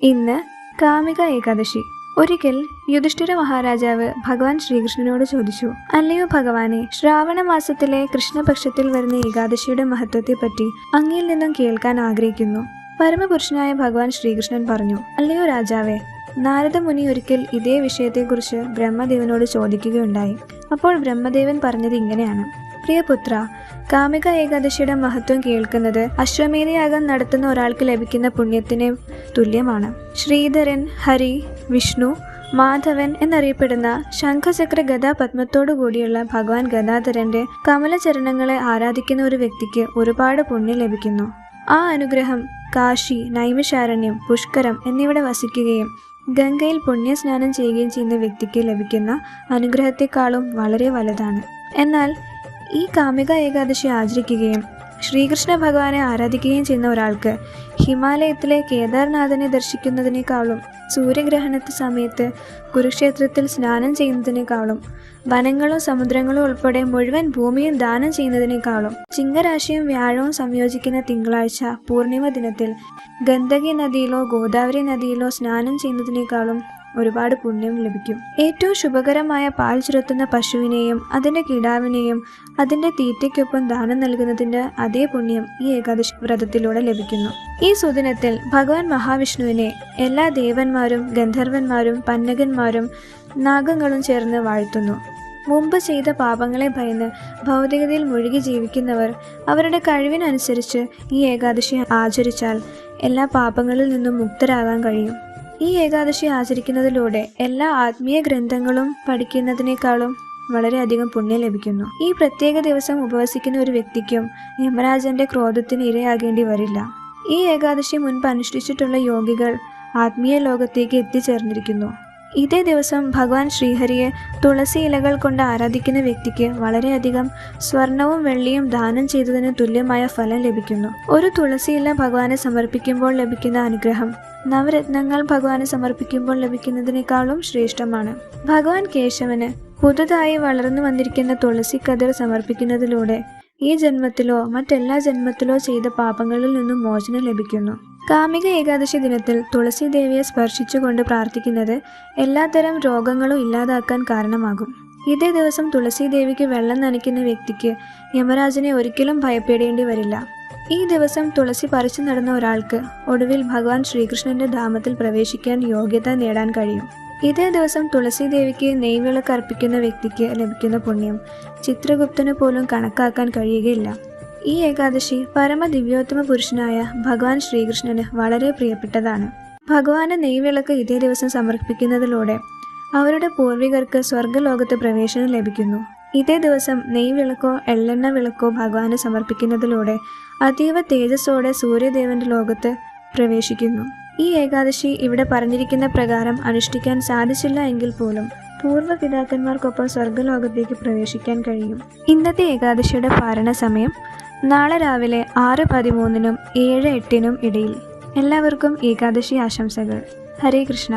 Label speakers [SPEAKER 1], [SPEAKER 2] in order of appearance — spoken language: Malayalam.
[SPEAKER 1] ഇന്ന് കാമിക ഏകാദശി. ഒരിക്കൽ യുധിഷ്ഠിര മഹാരാജാവ് ഭഗവാൻ ശ്രീകൃഷ്ണനോട് ചോദിച്ചു, അല്ലയോ ഭഗവാനെ, ശ്രാവണ മാസത്തിലെ കൃഷ്ണപക്ഷത്തിൽ വരുന്ന ഏകാദശിയുടെ മഹത്വത്തെപ്പറ്റി അങ്ങയിൽ നിന്നും കേൾക്കാൻ ആഗ്രഹിക്കുന്നു. പരമപുരുഷനായ ഭഗവാൻ ശ്രീകൃഷ്ണൻ പറഞ്ഞു, അല്ലയോ രാജാവേ, നാരദമുനി ഒരിക്കൽ ഇതേ വിഷയത്തെക്കുറിച്ച് ബ്രഹ്മദേവനോട് ചോദിക്കുകയുണ്ടായി. അപ്പോൾ ബ്രഹ്മദേവൻ പറഞ്ഞത് ഇങ്ങനെയാണ്: പ്രിയപുത്ര, കാമിക ഏകാദശിയുടെ മഹത്വം കേൾക്കുന്നത് അശ്വമേധയാഗം നടത്തുന്ന ഒരാൾക്ക് ലഭിക്കുന്ന പുണ്യത്തിന് തുല്യമാണ്. ശ്രീധരൻ, ഹരി, വിഷ്ണു, മാധവൻ എന്നറിയപ്പെടുന്ന ശംഖചക്ര ഗദാ പത്മത്തോടു കൂടിയുള്ള ഭഗവാൻ ഗദാധരന്റെ കമലചരണങ്ങളെ ആരാധിക്കുന്ന ഒരു വ്യക്തിക്ക് ഒരുപാട് പുണ്യം ലഭിക്കുന്നു. ആ അനുഗ്രഹം കാശി, നൈമിഷാരണ്യം, പുഷ്കരം എന്നിവിടെ വസിക്കുകയും ഗംഗയിൽ പുണ്യസ്നാനം ചെയ്യുകയും ചെയ്യുന്ന വ്യക്തിക്ക് ലഭിക്കുന്ന അനുഗ്രഹത്തെക്കാളും വളരെ വലുതാണ്. എന്നാൽ ഈ കാമിക ഏകാദശി ആചരിക്കുകയും ശ്രീകൃഷ്ണ ഭഗവാനെ ആരാധിക്കുകയും ചെയ്യുന്ന ഒരാൾക്ക് ഹിമാലയത്തിലെ കേദാർനാഥനെ ദർശിക്കുന്നതിനേക്കാളും സൂര്യഗ്രഹണത്തെ സമയത്ത് കുരുക്ഷേത്രത്തിൽ സ്നാനം ചെയ്യുന്നതിനേക്കാളും വനങ്ങളും സമുദ്രങ്ങളും ഉൾപ്പെടെ മുഴുവൻ ഭൂമിയും ദാനം ചെയ്യുന്നതിനേക്കാളും ചിങ്ങരാശിയും വ്യാഴവും സംയോജിക്കുന്ന തിങ്കളാഴ്ച പൂർണിമ ദിനത്തിൽ ഗണ്ഡകി നദിയിലോ ഗോദാവരി നദിയിലോ സ്നാനം ചെയ്യുന്നതിനേക്കാളും ഒരുപാട് പുണ്യം ലഭിക്കും. ഏറ്റവും ശുഭകരമായ പാൽ ചുരത്തുന്ന പശുവിനെയും അതിൻ്റെ കിടാവിനെയും അതിൻ്റെ തീറ്റയ്ക്കൊപ്പം ദാനം നൽകുന്നതിൻ്റെ അതേ പുണ്യം ഈ ഏകാദശി വ്രതത്തിലൂടെ ലഭിക്കുന്നു. ഈ സുദിനത്തിൽ ഭഗവാൻ മഹാവിഷ്ണുവിനെ എല്ലാ ദേവന്മാരും ഗന്ധർവന്മാരും പന്നകന്മാരും നാഗങ്ങളും ചേർന്ന് വാഴ്ത്തുന്നു. മുമ്പ് ചെയ്ത പാപങ്ങളെ ഭയന്ന് ഭൗതികതയിൽ മുഴുകി ജീവിക്കുന്നവർ അവരുടെ കഴിവിനനുസരിച്ച് ഈ ഏകാദശി ആചരിച്ചാൽ എല്ലാ പാപങ്ങളിൽ നിന്നും മുക്തരാകാൻ കഴിയും. ഈ ഏകാദശി ആചരിക്കുന്നതിലൂടെ എല്ലാ ആത്മീയ ഗ്രന്ഥങ്ങളും പഠിക്കുന്നതിനേക്കാളും വളരെയധികം പുണ്യം ലഭിക്കുന്നു. ഈ പ്രത്യേക ദിവസം ഉപവസിക്കുന്ന ഒരു വ്യക്തിക്കും യമരാജന്റെ ക്രോധത്തിന് ഇരയാകേണ്ടി വരില്ല. ഈ ഏകാദശി മുൻപ് അനുഷ്ഠിച്ചിട്ടുള്ള യോഗികൾ ആത്മീയ ലോകത്തേക്ക് എത്തിച്ചേർന്നിരിക്കുന്നു. ഇതേ ദിവസം ഭഗവാൻ ശ്രീഹരിയെ തുളസി ഇലകൾ കൊണ്ട് ആരാധിക്കുന്ന വ്യക്തിക്ക് വളരെയധികം സ്വർണവും വെള്ളിയും ദാനം ചെയ്തതിന് തുല്യമായ ഫലം ലഭിക്കുന്നു. ഒരു തുളസി ഇല ഭഗവാനെ സമർപ്പിക്കുമ്പോൾ ലഭിക്കുന്ന അനുഗ്രഹം നവരത്നങ്ങൾ ഭഗവാനെ സമർപ്പിക്കുമ്പോൾ ലഭിക്കുന്നതിനേക്കാളും ശ്രേഷ്ഠമാണ്. ഭഗവാൻ കേശവന് പുതുതായി വളർന്നു വന്നിരിക്കുന്ന തുളസി കതിർ സമർപ്പിക്കുന്നതിലൂടെ ഈ ജന്മത്തിലോ മറ്റെല്ലാ ജന്മത്തിലോ ചെയ്ത പാപങ്ങളിൽ നിന്നും മോചനം ലഭിക്കുന്നു. കാമിക ഏകാദശി ദിനത്തിൽ തുളസി ദേവിയെ സ്പർശിച്ചുകൊണ്ട് പ്രാർത്ഥിക്കുന്നത് എല്ലാത്തരം രോഗങ്ങളും ഇല്ലാതാക്കാൻ കാരണമാകും. ഇതേ ദിവസം തുളസി ദേവിക്ക് വെള്ളം നനയ്ക്കുന്ന വ്യക്തിക്ക് യമരാജനെ ഒരിക്കലും ഭയപ്പെടേണ്ടി വരില്ല. ഈ ദിവസം തുളസി പറിച്ചു നടന്ന ഒരാൾക്ക് ഒടുവിൽ ഭഗവാൻ ശ്രീകൃഷ്ണന്റെ ധാമത്തിൽ പ്രവേശിക്കാൻ യോഗ്യത നേടാൻ കഴിയും. ഇതേ ദിവസം തുളസി ദേവിക്ക് നെയ്വിളക്ക് അർപ്പിക്കുന്ന വ്യക്തിക്ക് ലഭിക്കുന്ന പുണ്യം ചിത്രഗുപ്തന് പോലും കണക്കാക്കാൻ കഴിയുകയില്ല. ഈ ഏകാദശി പരമദിവ്യോത്തമ പുരുഷനായ ഭഗവാൻ ശ്രീകൃഷ്ണന് വളരെ പ്രിയപ്പെട്ടതാണ്. ഭഗവാന് നെയ്വിളക്ക് ഇതേ ദിവസം സമർപ്പിക്കുന്നതിലൂടെ അവരുടെ പൂർവികർക്ക് സ്വർഗലോകത്ത് പ്രവേശനം ലഭിക്കുന്നു. ഇതേ ദിവസം നെയ്വിളക്കോ എള്ളെണ്ണ വിളക്കോ ഭഗവാന് സമർപ്പിക്കുന്നതിലൂടെ അതീവ തേജസ്സോടെ സൂര്യദേവന്റെ ലോകത്ത് പ്രവേശിക്കുന്നു. ഈ ഏകാദശി ഇവിടെ പറഞ്ഞിരിക്കുന്ന പ്രകാരം അനുഷ്ഠിക്കാൻ സാധിച്ചില്ല എങ്കിൽ പോലും പൂർവ്വ പിതാക്കന്മാർക്കൊപ്പം സ്വർഗലോകത്തേക്ക് പ്രവേശിക്കാൻ കഴിയും. ഇന്നത്തെ ഏകാദശിയുടെ പാരണ സമയം നാളെ രാവിലെ 6:13-7:08 ഇടയിൽ. എല്ലാവർക്കും ഏകാദശി ആശംസകൾ. ഹരേ കൃഷ്ണ.